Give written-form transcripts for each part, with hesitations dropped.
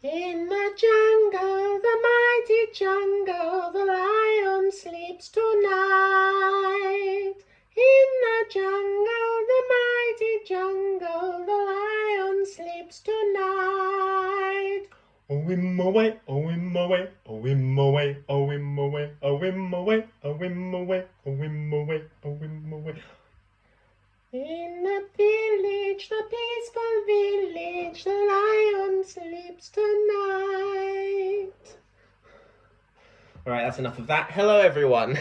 In the jungle, the mighty jungle, the lion sleeps tonight. In the jungle, the mighty jungle, the lion sleeps tonight. Oh, him away, oh, him away, oh, him away, oh, him away, oh, him away, oh, him away, oh, him away, oh, him away. In the village, the peaceful village, the lion sleeps tonight. Alright, that's enough of that. Hello, everyone.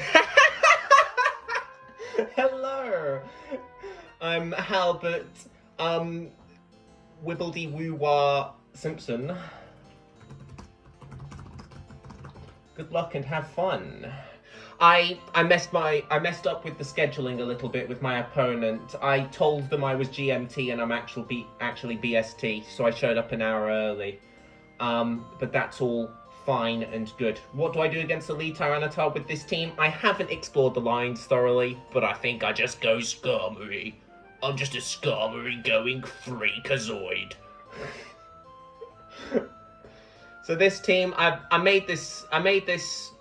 Hello. I'm Halbert, Wibbledy-woo-wah Simpson. Good luck and have fun. I messed up with the scheduling a little bit with my opponent. I told them I was GMT and I'm actually BST, so I showed up an hour early. But that's all fine and good. What do I do against Elite Tyranitar with this team? I haven't explored the lines thoroughly, but I think I just go Skarmory. I'm just a Skarmory going Freakazoid. So this team, I made this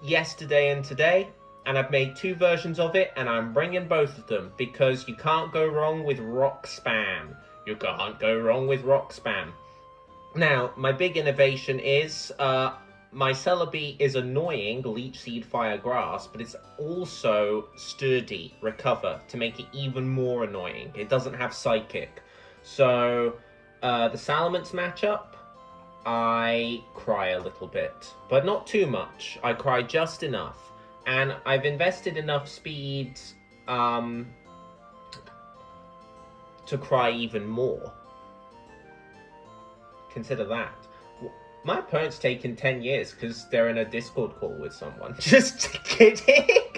yesterday and today. And I've made two versions of it, and I'm bringing both of them, because you can't go wrong with rock spam. You can't go wrong with rock spam. Now, my big innovation is, my Celebi is annoying, Leech Seed Fire Grass, but it's also sturdy, Recover, to make it even more annoying. It doesn't have Psychic. So, the Salamence matchup, I cry a little bit, but not too much. I cry just enough. And I've invested enough speed to cry even more. Consider that. My opponent's taken 10 years because they're in a Discord call with someone. Just kidding.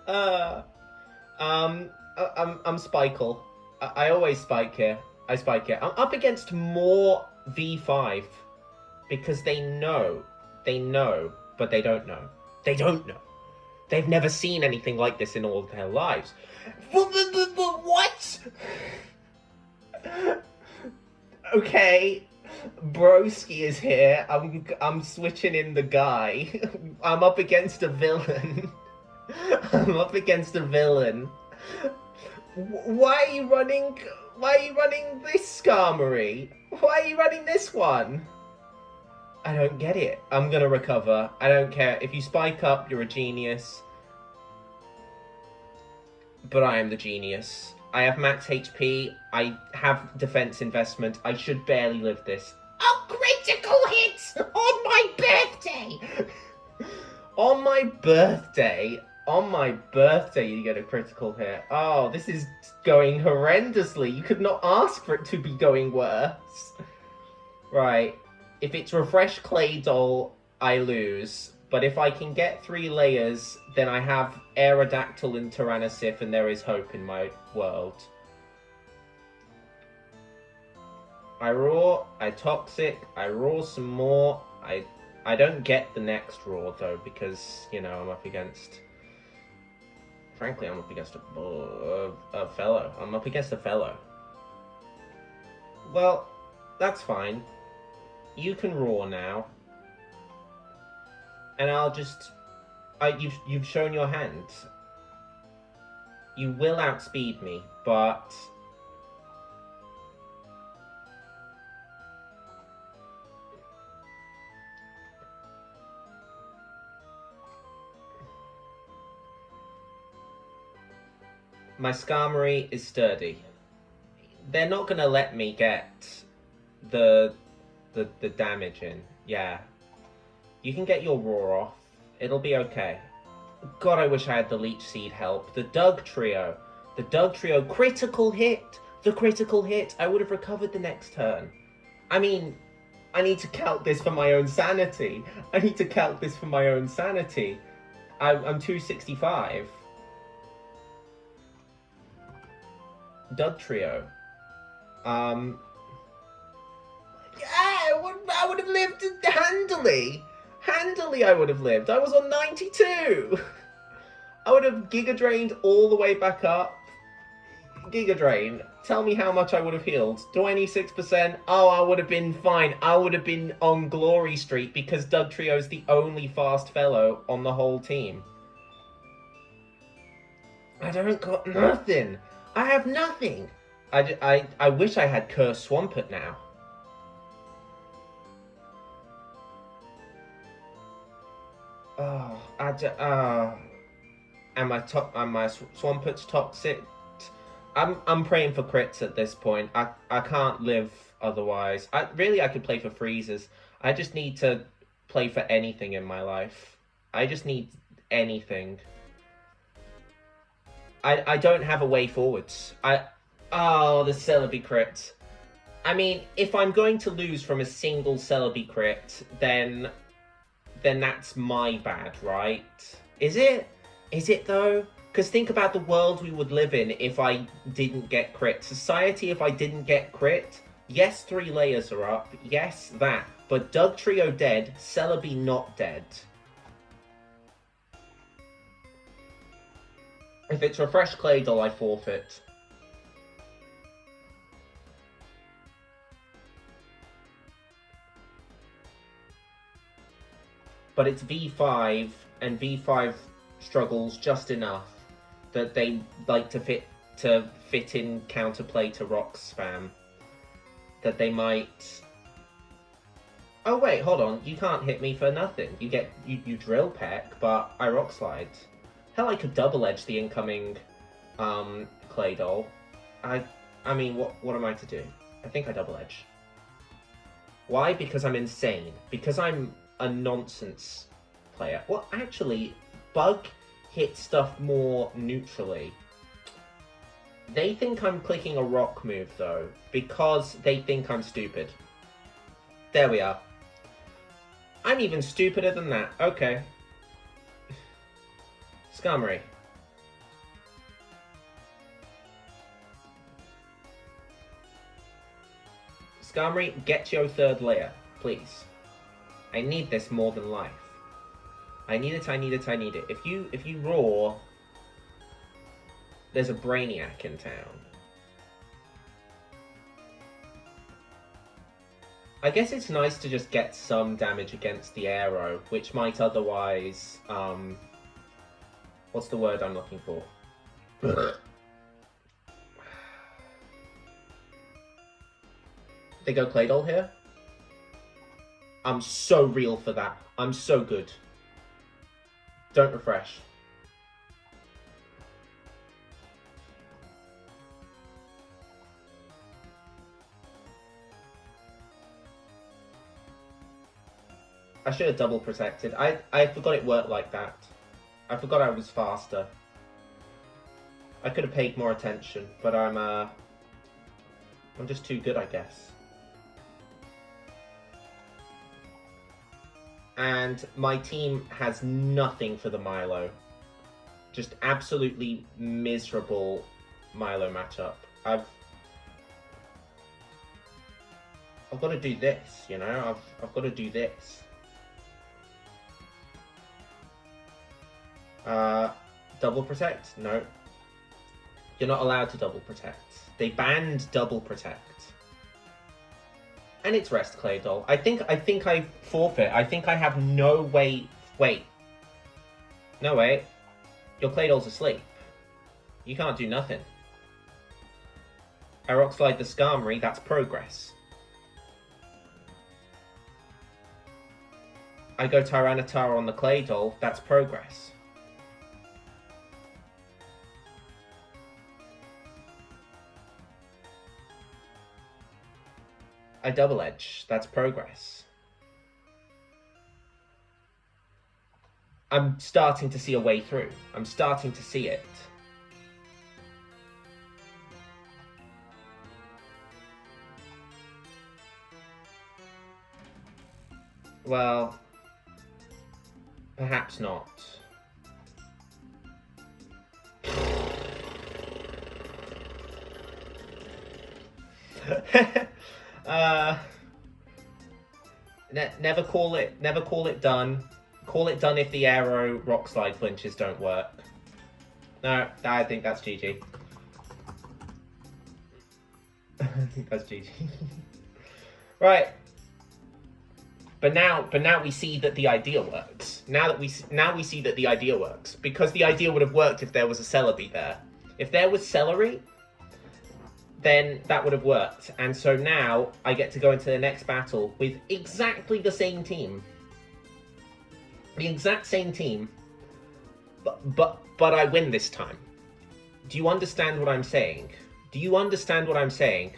I'm Spikle. I always spike here. I spike here. I'm up against more V5 because they know, but they don't know. They don't know. They've never seen anything like this in all of their lives. What? Okay, Broski is here. I'm switching in the guy. I'm up against a villain. I'm up against a villain. Why are you running this Skarmory? Why are you running this one? I don't get it. I'm gonna recover. I don't care. If you spike up, you're a genius. But I am the genius. I have max HP. I have defense investment. I should barely live this. A critical hit on my birthday! On my birthday, you get a critical hit. Oh, this is going horrendously. You could not ask for it to be going worse. Right. If it's Refresh Claydol, I lose. But if I can get 3 layers, then I have Aerodactyl and Tyrannosif, and there is hope in my world. I roar, I toxic, I roar some more. I don't get the next roar though, because, you know, I'm up against... Frankly, I'm up against a fellow. I'm up against a fellow. Well, that's fine. You can roar now, and I'll just... you've shown your hand. You will outspeed me, but... My Skarmory is sturdy. They're not gonna let me get the damage in. Yeah. You can get your roar off. It'll be okay. God, I wish I had the Leech Seed help. The Doug Trio. The Doug Trio critical hit. The critical hit. I would have recovered the next turn. I mean, I need to calc this for my own sanity. I'm 265. Doug Trio. Yeah, I would have lived handily. Handily, I would have lived. I was on 92. I would have Giga Drained all the way back up. Giga Drain. Tell me how much I would have healed. 26%? Oh, I would have been fine. I would have been on Glory Street because Dugtrio's the only fast fellow on the whole team. I don't got nothing. I have nothing. I wish I had Curse Swampert now. Oh, and my Swampert's toxic. I'm praying for crits at this point. I can't live otherwise. I could play for freezes. I just need to play for anything in my life. I just need anything. I don't have a way forwards. Oh, the Celebi crit. I mean, if I'm going to lose from a single Celebi crit, then that's my bad, right? Is it? Is it though? Because think about the world we would live in if I didn't get crit. Society, if I didn't get crit. Yes, 3 layers are up. Yes, that. But Dugtrio dead, Celebi not dead. If it's Refresh Claydol, I forfeit. But it's V5, and V5 struggles just enough that they like to fit in counterplay to rock spam. That they might. Oh wait, hold on. You can't hit me for nothing. You drill peck, but I rock slide. Hell, I could double edge the incoming Claydol. I mean, what am I to do? I think I double edge. Why? Because I'm insane. Because I'm a nonsense player. Well, actually, Bug hits stuff more neutrally. They think I'm clicking a rock move, though, because they think I'm stupid. There we are. I'm even stupider than that. Okay. Skarmory. Skarmory, get your 3rd layer, please. I need this more than life. I need it, I need it, I need it. If you roar, there's a Brainiac in town. I guess it's nice to just get some damage against the aero, which might otherwise, what's the word I'm looking for? They go Claydol here? I'm so real for that. I'm so good. Don't refresh. I should have double protected. I forgot it worked like that. I forgot I was faster. I could have paid more attention, but I'm just too good, I guess. And my team has nothing for the Milo. Just absolutely miserable Milo matchup. I've got to do this, you know? I've got to do this. Double protect? No. You're not allowed to double protect. They banned double protect. And it's rest Claydol. I think I forfeit. I think I have no way. Wait. No way. Your Claydol's asleep. You can't do nothing. I rock slide the Skarmory. That's progress. I go Tyranitar on the Claydol. That's progress. I double edge. That's progress. I'm starting to see a way through. I'm starting to see it. Well, perhaps not. Never call it done. Call it done if the aero rock slide flinches don't work. No, I think that's GG. That's GG. Right. But now we see that the idea works. Now we see that the idea works, because the idea would have worked if there was a Celebi there. If there was Celery, then that would have worked. And so now I get to go into the next battle with exactly the same team. The exact same team. But I win this time. Do you understand what I'm saying? Do you understand what I'm saying?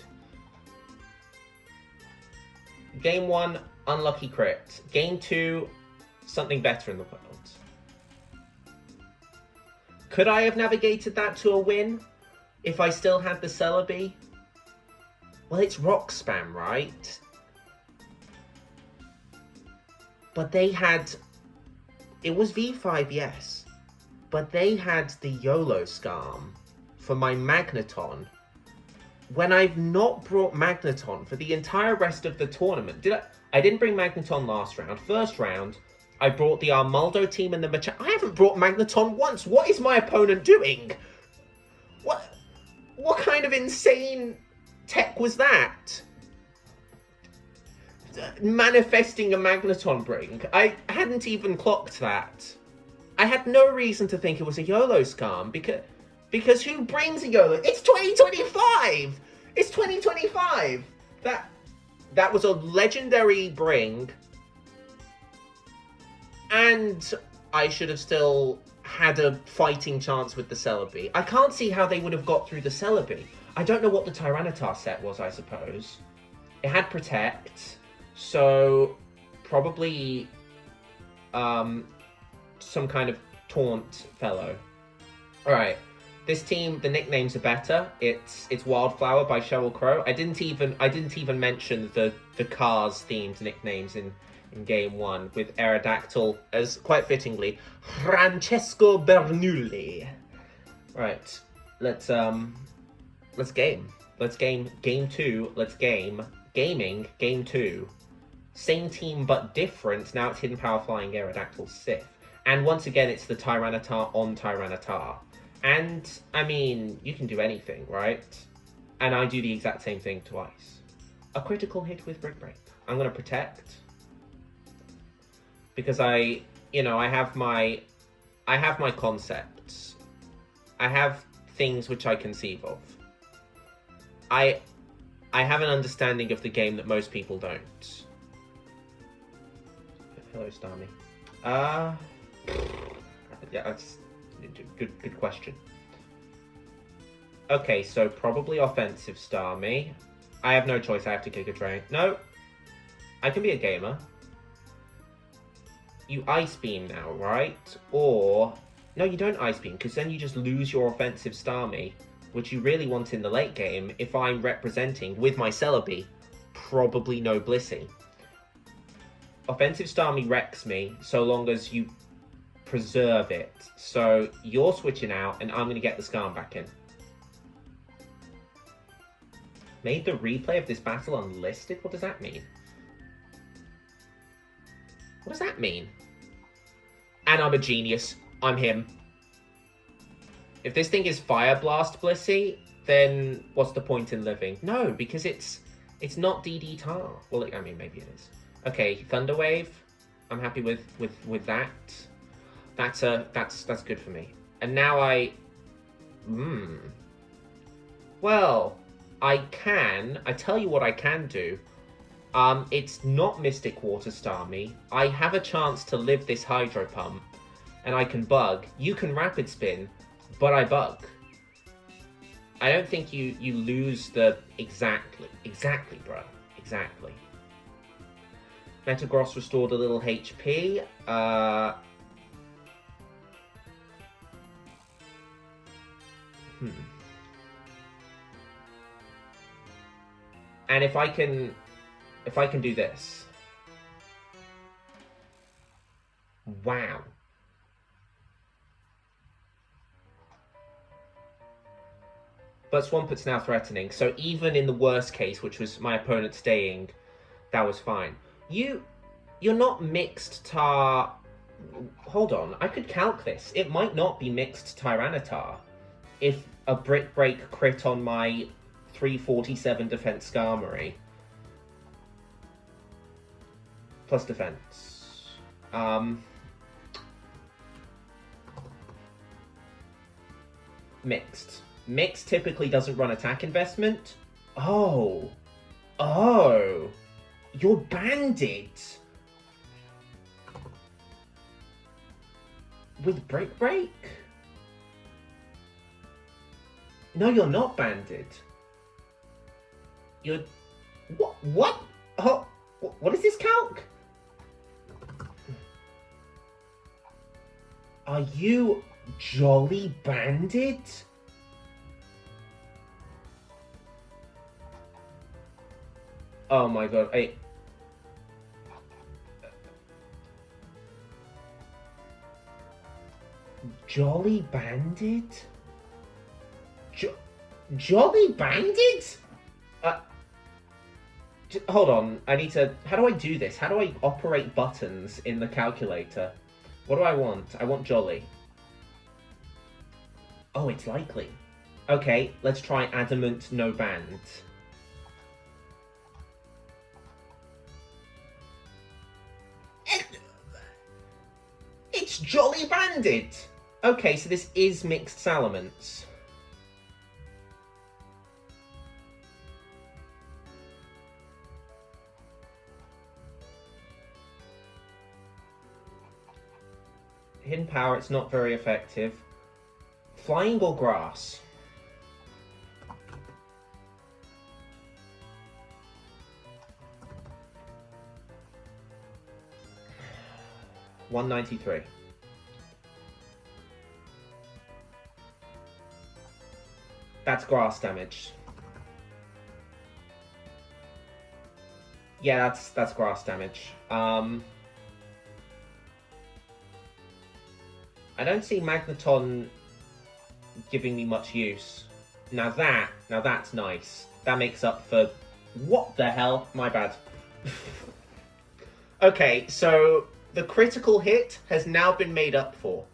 Game 1, unlucky crit. Game 2, something better in the world. Could I have navigated that to a win if I still had the Celebi? Well, it's rock spam, right? But they had... It was V5, yes. But they had the YOLO Skarm for my Magneton, when I've not brought Magneton for the entire rest of the tournament. I didn't bring Magneton last round. First round, I brought the Armaldo team and the Machado. I haven't brought Magneton once. What is my opponent doing? What kind of insane tech was that? Manifesting a Magneton bring. I hadn't even clocked that. I had no reason to think it was a YOLO Skarm, because who brings a YOLO? It's 2025! It's 2025! That was a legendary bring, and I should have still had a fighting chance with the Celebi. I can't see how they would have got through the Celebi. I don't know what the Tyranitar set was, I suppose. It had Protect, so probably some kind of taunt fellow. Alright. This team, the nicknames are better. It's Wildflower by Sheryl Crow. I didn't even mention the Cars themed nicknames in game 1, with Aerodactyl as, quite fittingly, Francesco Bernoulli. Right. Let's game. Let's game game 2. Let's gaming game 2. Same team but different. Now it's Hidden Power Flying Aerodactyl Sith. And once again it's the Tyranitar on Tyranitar. And, I mean, you can do anything, right? And I do the exact same thing twice. A critical hit with Brick Break. I'm going to Protect. Because I have my concepts. I have things which I conceive of. I have an understanding of the game that most people don't. Hello, Starmie. Yeah, that's... Good question. Okay, so probably offensive Starmie. I have no choice, I have to kick a train. No! I can be a gamer. You Ice Beam now, right? Or... No, you don't Ice Beam, because then you just lose your offensive Starmie, which you really want in the late game if I'm representing, with my Celebi, probably no Blissey. Offensive Starmie wrecks me, so long as you preserve it. So you're switching out, and I'm going to get the Skarm back in. Made the replay of this battle unlisted? What does that mean? What does that mean? And I'm a genius. I'm him. If this thing is Fire Blast Blissey, then what's the point in living? No, because it's not DD Tar. Well, I mean, maybe it is. Okay, Thunder Wave. I'm happy with that. That's good for me. And now well, I tell you what I can do. It's not Mystic Water Starmie. I have a chance to live this Hydro Pump, and I can Bug. You can Rapid Spin, but I Bug. I don't think you lose the... Exactly, bro. Exactly. Metagross restored a little HP. And if I can do this. Wow. But Swamput's now threatening, so even in the worst case, which was my opponent staying, that was fine. You're not mixed Tar... Hold on, I could calc this. It might not be mixed Tyranitar if a Brick Break crit on my 347 defense Skarmory. Plus defense. Mixed. Mixed typically doesn't run attack investment. Oh. Oh. You're Bandit. With Brick Break? No, you're not Bandit. You're... What? Oh, what is this calc? Are you Jolly Bandit? Oh my god, Jolly Bandit? Jolly Bandit? Hold on, I need to... How do I do this? How do I operate buttons in the calculator? What do I want? I want Jolly. Oh, it's likely. Okay, let's try Adamant No Band. It's Jolly Bandit! Okay, so this is mixed Salamence. Hidden Power, it's not very effective. Flying or Grass? $193. That's Grass damage. Yeah, that's Grass damage. I don't see Magneton giving me much use. Now that's nice. That makes up for... What the hell? My bad. Okay, so the critical hit has now been made up for.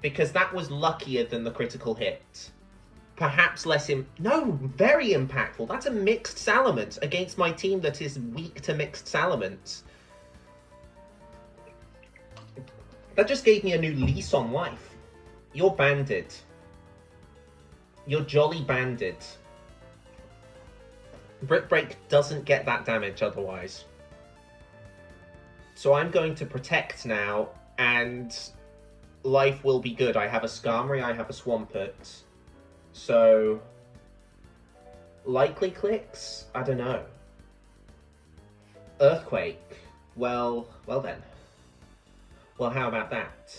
Because that was luckier than the critical hit. Perhaps less... No, very impactful. That's a mixed Salamence against my team that is weak to mixed Salamence. That just gave me a new lease on life. You're Bandit. You're Jolly Bandit. Brick Break doesn't get that damage otherwise. So I'm going to Protect now, and life will be good. I have a Skarmory, I have a Swampert. So... Likely clicks? I don't know. Earthquake. Well then. Well, how about that?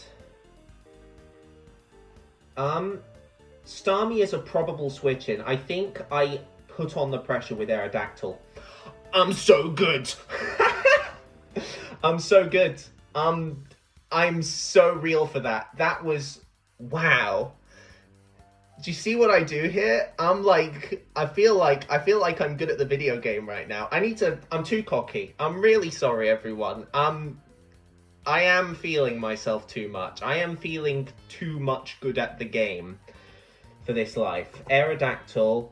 Starmie is a probable switch in. I think I put on the pressure with Aerodactyl. I'm so good! I'm so good. I'm so real for that. That was... Wow. Do you see what I do here? I feel like I'm good at the video game right now. I'm too cocky. I'm really sorry, everyone. I am feeling myself too much. I am feeling too much good at the game for this life. Aerodactyl,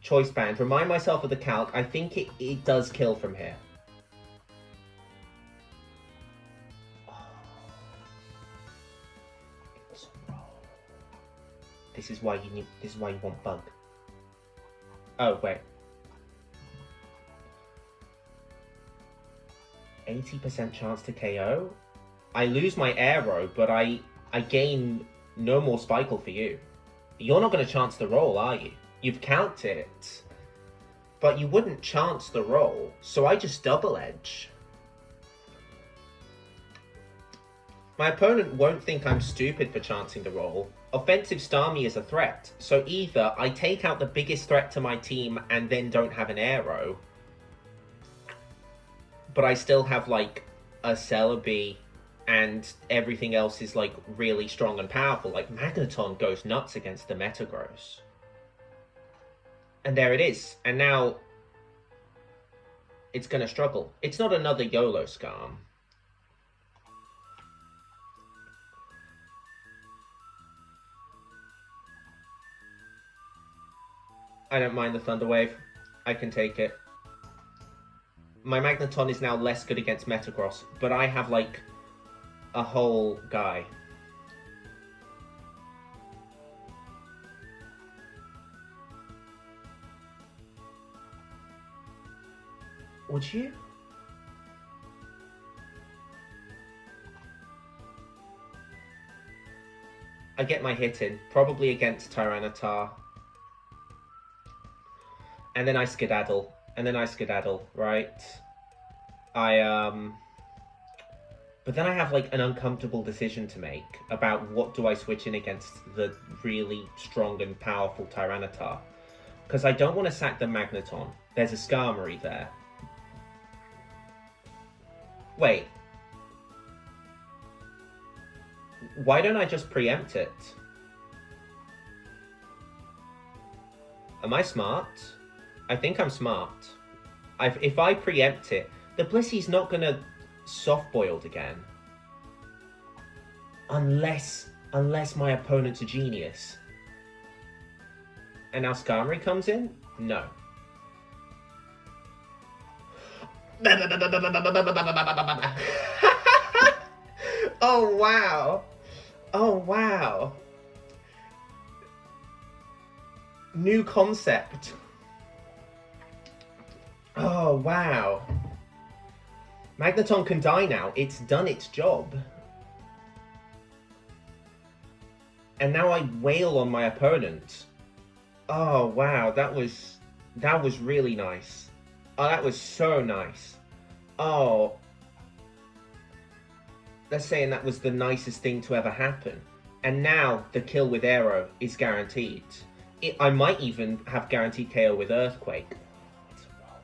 Choice Band. Remind myself of the calc. I think it does kill from here. This is why you want Bug. Oh, wait. 80% chance to KO? I lose my Aero, but I gain no more Spikle for you. You're not going to chance the roll, are you? You've counted it. But you wouldn't chance the roll, so I just double edge. My opponent won't think I'm stupid for chancing the roll. Offensive Starmie is a threat, so either I take out the biggest threat to my team and then don't have an Aero, but I still have, like, a Celebi, and everything else is, like, really strong and powerful. Like, Magneton goes nuts against the Metagross. And there it is. And now, it's gonna struggle. It's not another YOLO Skarm. I don't mind the Thunder Wave. I can take it. My Magneton is now less good against Metagross, but I have, like, a whole guy. Would you? I get my hit in, probably against Tyranitar. And then I skedaddle. Right? But then I have, like, an uncomfortable decision to make about what do I switch in against the really strong and powerful Tyranitar. Because I don't want to sack the Magneton. There's a Skarmory there. Wait. Why don't I just preempt it? Am I smart? I think I'm smart. If I preempt it, the Blissey's not gonna soft-boiled again. Unless my opponent's a genius. And now Skarmory comes in? No. Oh, wow. Oh, wow. New concept. Oh, wow. Magneton can die now. It's done its job. And now I wail on my opponent. Oh, wow. That was really nice. Oh, that was so nice. Oh. They're saying that was the nicest thing to ever happen. And now the kill with Aero is guaranteed. I might even have guaranteed KO with Earthquake. It's a roll.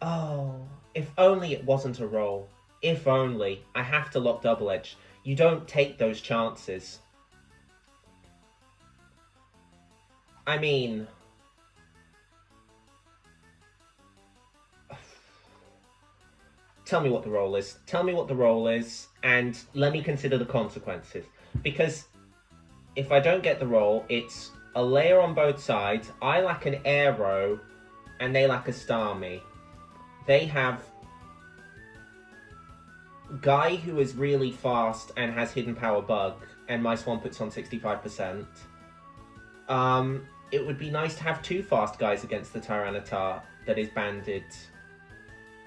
Oh, if only it wasn't a roll. If only. I have to lock Double Edge. You don't take those chances. I mean... Tell me what the roll is. Tell me what the roll is, and let me consider the consequences. Because if I don't get the roll, it's a layer on both sides. I lack an Aero, and they lack a Starmie. They have Guy, who is really fast and has Hidden Power Bug, and my Swamput's on 65%. It would be nice to have two fast guys against the Tyranitar that is banded.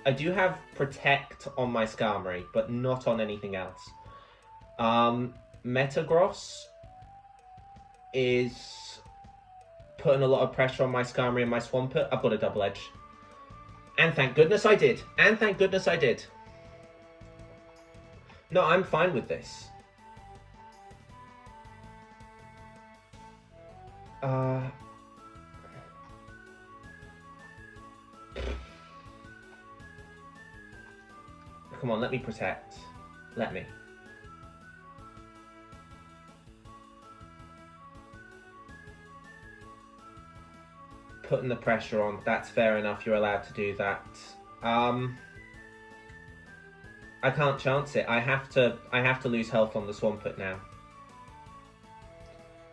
I do have Protect on my Skarmory, but not on anything else. Metagross is putting a lot of pressure on my Skarmory and my Swampert. I've got a Double Edge. And thank goodness I did. And thank goodness I did. No, I'm fine with this. Come on, let me protect. Let me. Putting the pressure on. That's fair enough. You're allowed to do that. I can't chance it. I have to lose health on the Swampert now.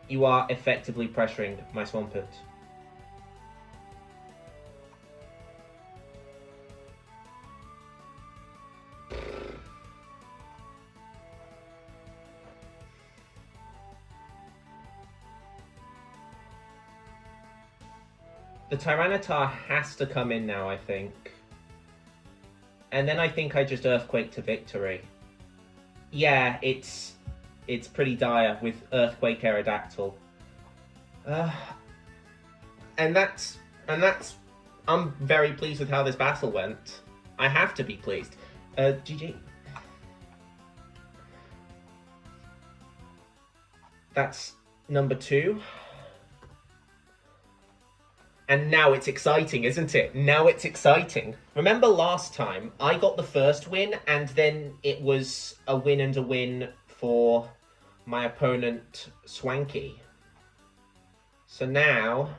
You are effectively pressuring my Swampert. The Tyranitar has to come in now, I think. And then I think I just Earthquake to victory. Yeah, it's pretty dire with Earthquake Aerodactyl. And that's I'm very pleased with how this battle went. I have to be pleased. GG. That's number 2. And now it's exciting, isn't it? Now it's exciting. Remember last time, I got the first win, and then it was a win and a win for my opponent, Swanky. So now,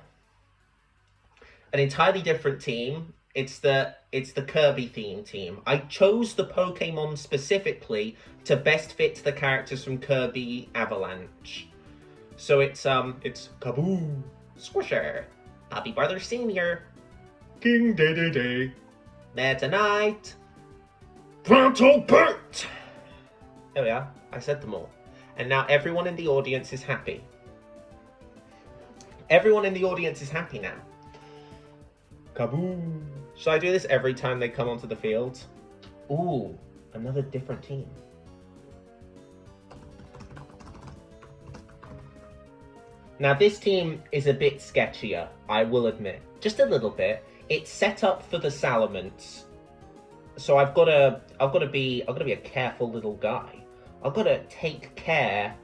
an entirely different team. It's the Kirby theme team. I chose the Pokemon specifically to best fit the characters from Kirby Avalanche. So it's Kaboo, Squisher, Happy Brother Senior. King Day. Meta Knight. Pronto Bert. There we are. I said them all. And now everyone in the audience is happy. Everyone in the audience is happy now. Kaboom. Should I do this every time they come onto the field? Ooh, another different team. Now this team is a bit sketchier, I will admit. Just a little bit. It's set up for the Salamence. So I've gotta be a careful little guy. I've gotta take care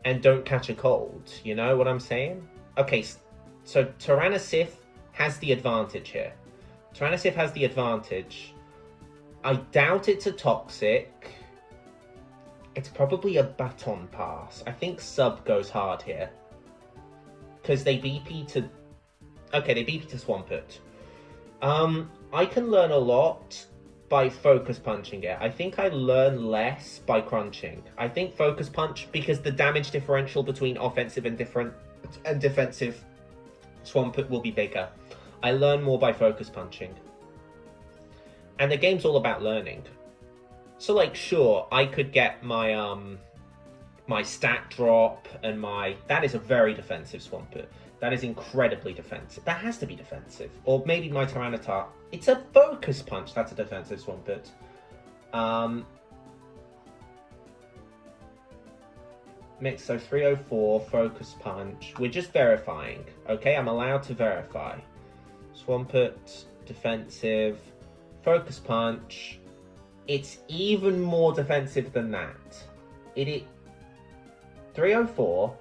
and don't catch a cold. You know what I'm saying? Okay, so Tyrannosif has the advantage here. Tyrannosif has the advantage. I doubt it's a Toxic. It's probably a Baton Pass. I think Sub goes hard here. Because they BP to... Okay, they BP to Swampert. I can learn a lot by Focus Punching it. I think I learn less by Crunching. I think Focus Punch, because the damage differential between offensive and defensive Swampert will be bigger. I learn more by Focus Punching. And the game's all about learning. So, like, sure, I could get my, my stat drop and my... That is a very defensive Swampert. That is incredibly defensive. That has to be defensive. Or maybe my Tyranitar. It's a Focus Punch. That's a defensive Swampert. Mix, so 304, Focus Punch. We're just verifying. Okay, I'm allowed to verify. Swampert, defensive, Focus Punch. It's even more defensive than that. It 304.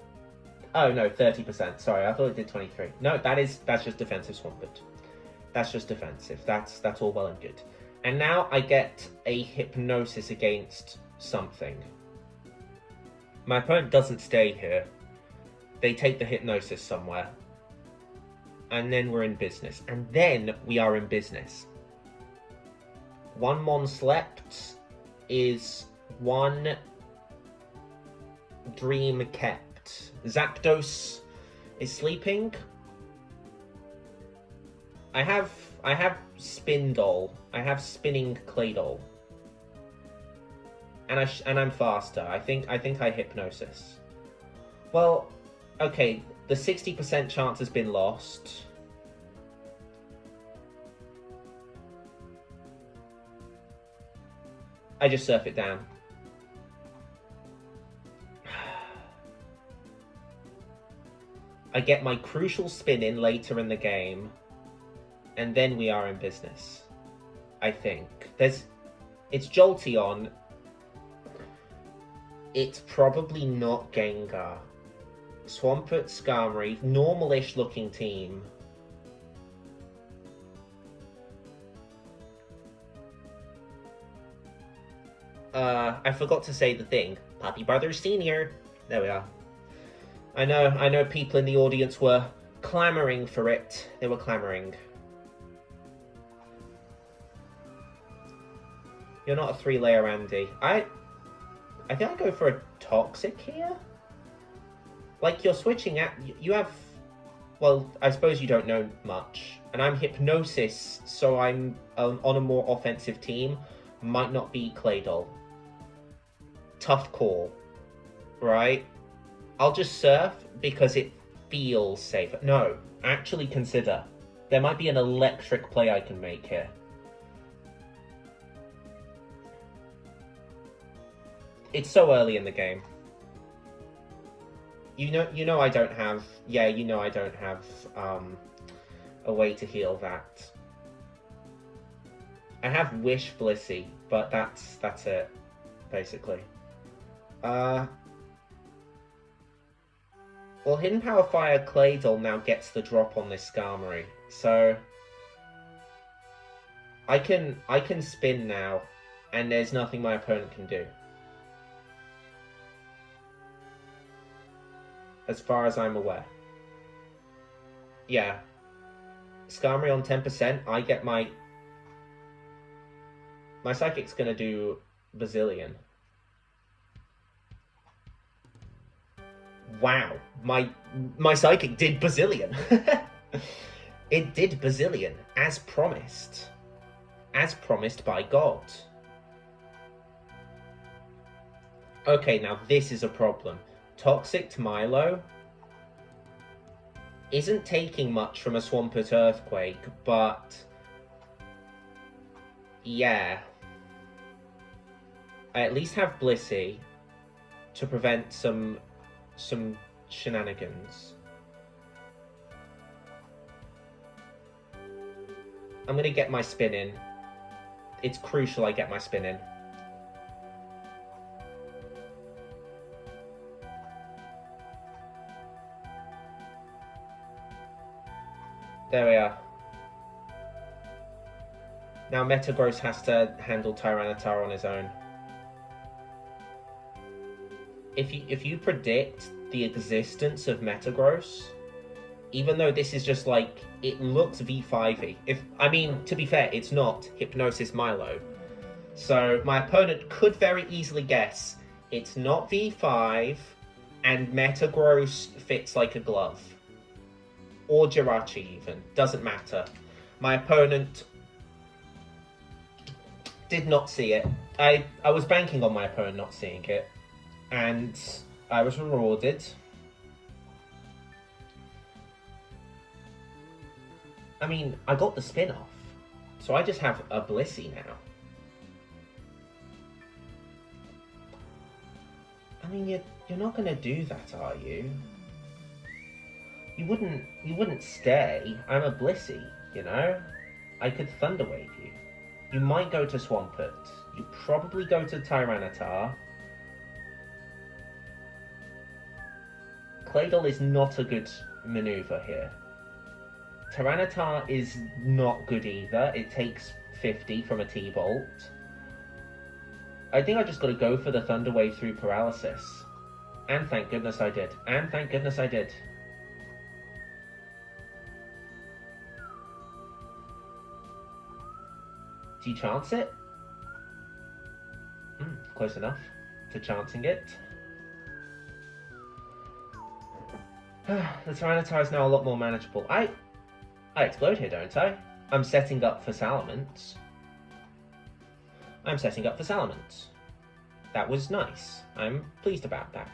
Oh no, 30%. Sorry, I thought it did 23. No, that's just defensive Swampert. That's just defensive. That's all well and good. And now I get a Hypnosis against something. My opponent doesn't stay here. They take the Hypnosis somewhere. And then we're in business. And then we are in business. One Mon slept is one dream kept. Zapdos is sleeping. I have Spindle. I have Spinning Claydol. And I'm faster. I think I Hypnosis. Well, okay, the 60% chance has been lost. I just surf it down. I get my crucial spin in later in the game, and then we are in business. I think. It's Jolteon. It's probably not Gengar. Swampert, Skarmory, normal-ish looking team. I forgot to say the thing. Happy Brother Senior. There we are. I know people in the audience were clamoring for it. They were clamoring. You're not a 3-layer Andy. I think I'd go for a Toxic here. Like, you're switching at... You have... Well, I suppose you don't know much. And I'm Hypnosis, so I'm on a more offensive team. Might not be Claydol. Tough call. Right? I'll just surf because it feels safer. No, actually consider. There might be an electric play I can make here. It's so early in the game. You know I don't have... Yeah, you know I don't have a way to heal that. I have Wish Blissey, but that's it, basically. Well, Hidden Power Fire Claydol now gets the drop on this Skarmory, so I can spin now, and there's nothing my opponent can do. As far as I'm aware. Yeah. Skarmory on 10%, I get my Psychic's gonna do Bazillion. Wow, my Psychic did Bazillion. It did Bazillion, as promised. As promised by God. Okay, now this is a problem. Toxic to Milo isn't taking much from a Swampert Earthquake, but yeah. I at least have Blissey to prevent some shenanigans. I'm gonna get my spin in. It's crucial I get my spin in. There we are. Now Metagross has to handle Tyranitar on his own. If you predict the existence of Metagross, even though this is just like, it looks V5-y. To be fair, it's not Hypnosis Milo. So my opponent could very easily guess it's not V5 and Metagross fits like a glove. Or Jirachi even, doesn't matter. My opponent did not see it. I was banking on my opponent not seeing it, and I was rewarded. I mean, I got the spin off, so I just have a Blissey now. I mean, you're not gonna do that, are you? You wouldn't stay. I'm a Blissey, you know? I could Thunder Wave you. You might go to Swampert. You probably go to Tyranitar. Claydol is not a good maneuver here. Tyranitar is not good either. It takes 50 from a T-Bolt. I think I just got to go for the Thunder Wave through Paralysis. And thank goodness I did. And thank goodness I did. Do you chance it? Close enough to chancing it. The Tyranitar is now a lot more manageable. I explode here, don't I? I'm setting up for Salamence. I'm setting up for Salamence. That was nice. I'm pleased about that.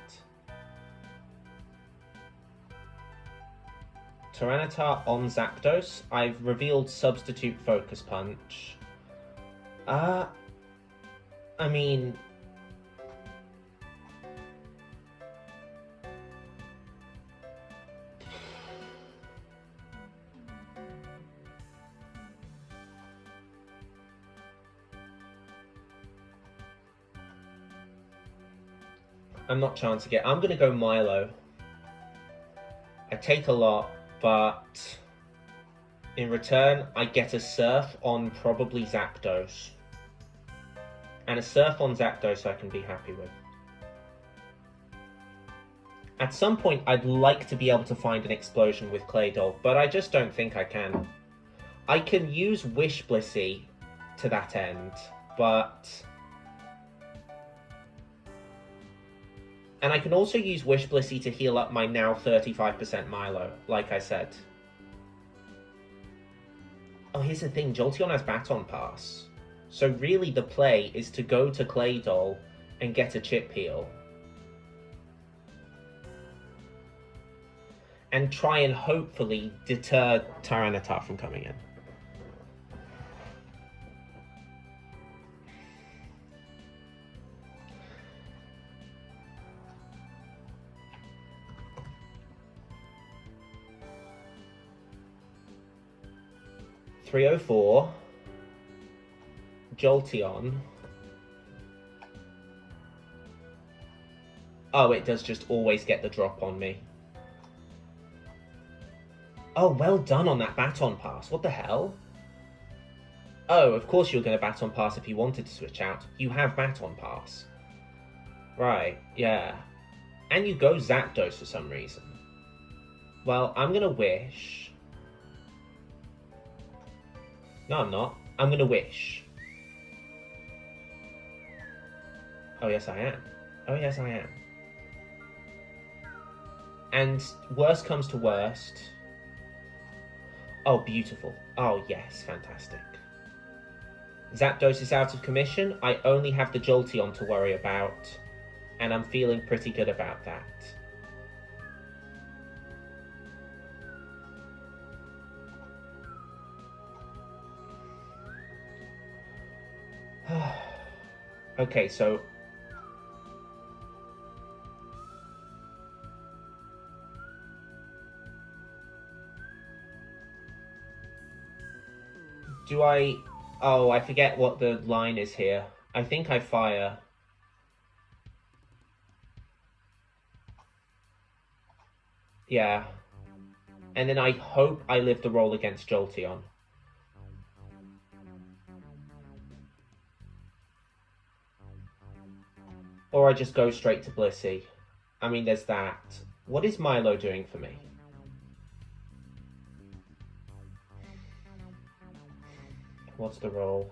Tyranitar on Zapdos. I've revealed Substitute Focus Punch. I mean... I'm not chancing it. I'm going to go Milo. I take a lot, but in return, I get a Surf on probably Zapdos. And a Surf on Zapdos I can be happy with. At some point, I'd like to be able to find an Explosion with Claydol, but I just don't think I can. I can use Wish Blissey to that end, but... And I can also use Wish Blissey to heal up my now 35% Milo, like I said. Oh, here's the thing, Jolteon has Baton Pass. So really the play is to go to Claydol and get a chip heal. And try and hopefully deter Tyranitar from coming in. .304, Jolteon. Oh, it does just always get the drop on me. Oh, well done on that Baton Pass. What the hell? Oh, of course you were going to Baton Pass if you wanted to switch out. You have Baton Pass. Right, yeah. And you go Zapdos for some reason. Well, I'm going to Wish... No, I'm not. I'm going to Wish. Oh, yes, I am. Oh, yes, I am. And worst comes to worst. Oh, beautiful. Oh, yes, fantastic. Zapdos is out of commission. I only have the Jolteon to worry about, and I'm feeling pretty good about that. Okay, so... do I... oh, I forget what the line is here. I think I fire. Yeah. And then I hope I live the roll against Jolteon. Or I just go straight to Blissey. I mean, there's that. What is Milo doing for me? What's the roll?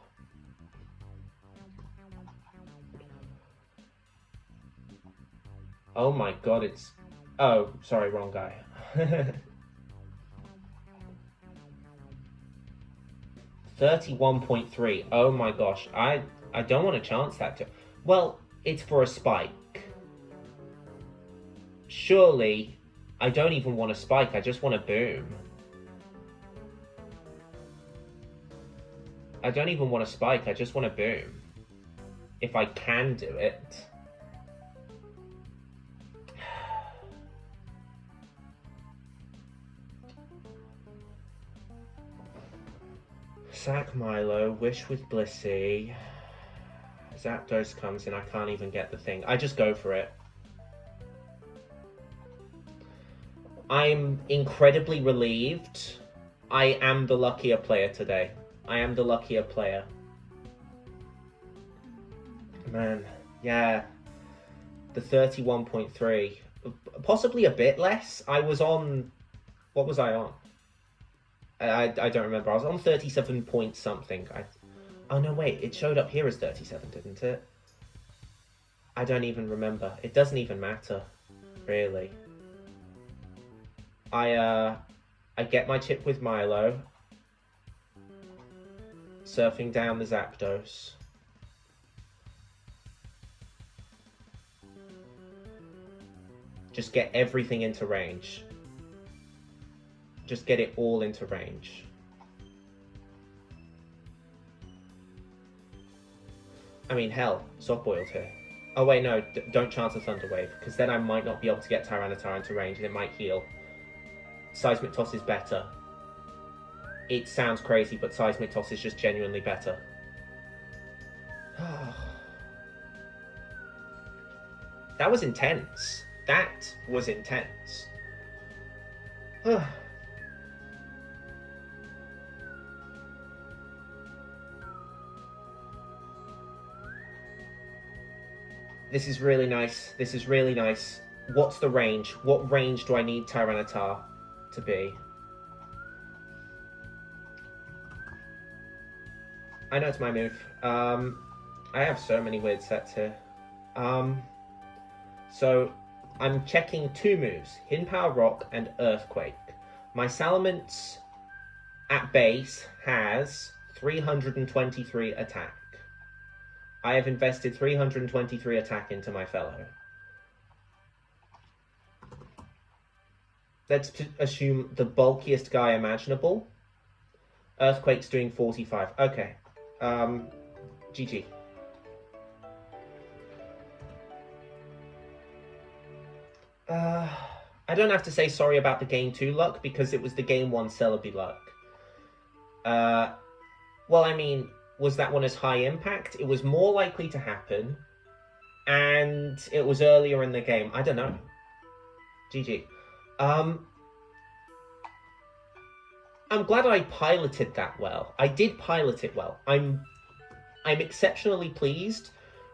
Oh my god, it's... oh, sorry, wrong guy. 31.3. Oh my gosh, I don't want to chance that to... well, it's for a spike. Surely, I don't even want a spike, I just want a boom. I don't even want a spike, I just want a boom. If I can do it. Sack Milo, wish with Blissey. Zapdos comes in, I can't even get the thing. I just go for it. I'm incredibly relieved. I am the luckier player today. I am the luckier player. Man, yeah. The 31.3. Possibly a bit less. I was on... what was I on? I don't remember. I was on 37 point something. Oh no, wait. It showed up here as 37, didn't it? I don't even remember. It doesn't even matter, really. I get my chip with Milo. Surfing down the Zapdos. Just get everything into range. Just get it all into range. I mean, hell, soft-boiled here. Oh wait, no, don't chance a Thunder Wave, because then I might not be able to get Tyranitar into range and it might heal. Seismic Toss is better. It sounds crazy, but Seismic Toss is just genuinely better. That was intense. That was intense. This is really nice. This is really nice. What's the range? What range do I need Tyranitar to be? I know it's my move. I have so many weird sets here. So I'm checking two moves, Hidden Power Rock and Earthquake. My Salamence at base has 323 attack. I have invested 323 attack into my fellow. Let's assume the bulkiest guy imaginable. Earthquake's doing 45. Okay. GG. I don't have to say sorry about the game 2 luck because it was the game 1 Celebi luck. Well, I mean, was that one as high impact? It was more likely to happen, and it was earlier in the game. I don't know. GG. I'm glad I piloted that well. I did pilot it well. I'm exceptionally pleased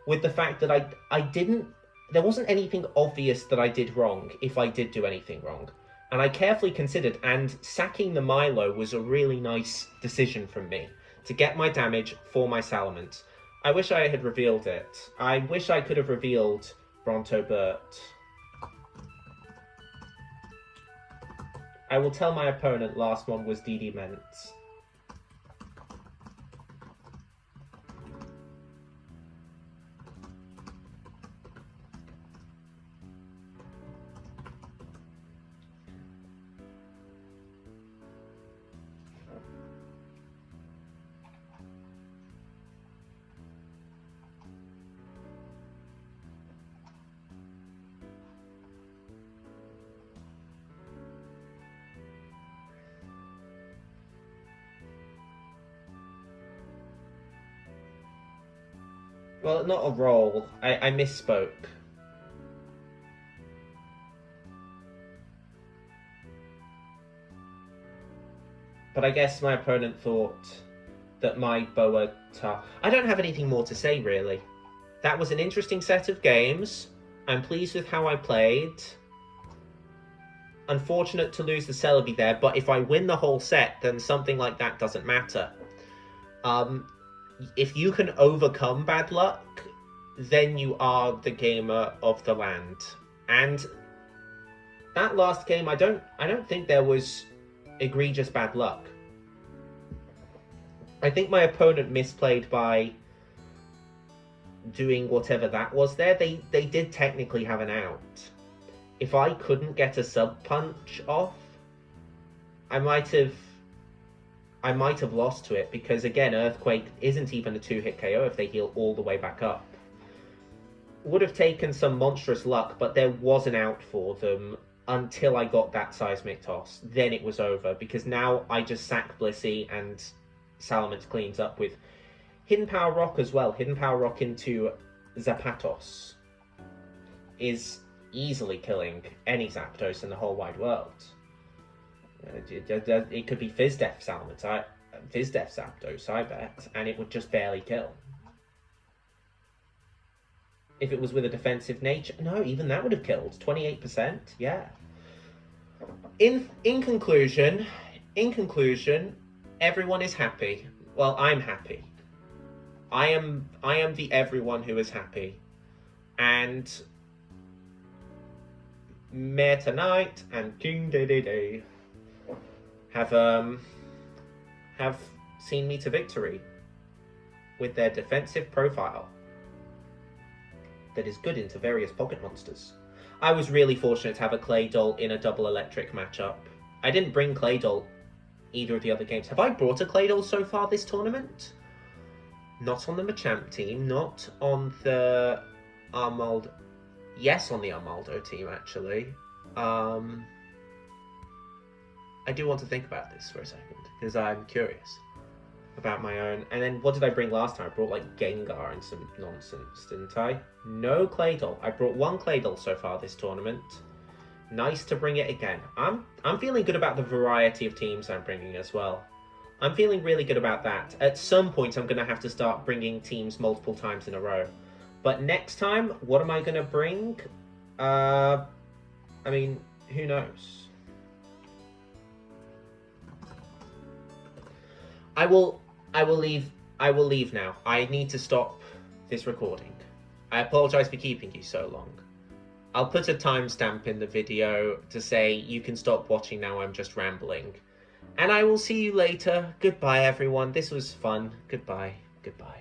with the fact that I didn't... there wasn't anything obvious that I did wrong, if I did do anything wrong. And I carefully considered, and sacking the Milo was a really nice decision from me, to get my damage for my Salamence. I wish I had revealed it. I wish I could have revealed Brontobert. I will tell my opponent last one was DD Ments. Well, not a roll. I misspoke. But I guess my opponent thought that my Boa I don't have anything more to say, really. That was an interesting set of games. I'm pleased with how I played. Unfortunate to lose the Celebi there, but if I win the whole set, then something like that doesn't matter. If you can overcome bad luck, then you are the gamer of the land. And that last game, I don't think there was egregious bad luck. I think my opponent misplayed by doing whatever that was there. They did technically have an out. If I couldn't get a sub punch off, I might have lost to it, because again, Earthquake isn't even a 2-hit KO if they heal all the way back up. Would have taken some monstrous luck, but there was an out for them until I got that Seismic Toss. Then it was over, because now I just sack Blissey and Salamence cleans up with Hidden Power Rock as well. Hidden Power Rock into Zapatos is easily killing any Zapdos in the whole wide world. It could be Fizdef Salamence, Fizdef Zapdos, I bet, and it would just barely kill. If it was with a defensive nature, no, even that would have killed. 28%, yeah. In conclusion, everyone is happy. Well, I'm happy. I am the everyone who is happy, and Meta Knight and King Dedede have seen me to victory with their defensive profile that is good into various pocket monsters. I was really fortunate to have a Claydol in a double electric matchup. I didn't bring Claydol either of the other games. Have I brought a Claydol so far this tournament? Not on the Machamp team, not on the Armaldo. Yes, on the Armaldo team, actually. I do want to think about this for a second, because I'm curious about my own. And then what did I bring last time? I brought like Gengar and some nonsense, didn't I? No Claydol. I brought one Claydol so far this tournament. Nice to bring it again. I'm feeling good about the variety of teams I'm bringing as well. I'm feeling really good about that. At some point, I'm going to have to start bringing teams multiple times in a row. But next time, what am I going to bring? I mean, who knows? I will leave now. I need to stop this recording. I apologize for keeping you so long. I'll put a timestamp in the video to say you can stop watching now, I'm just rambling. And I will see you later. Goodbye, everyone. This was fun. Goodbye. Goodbye.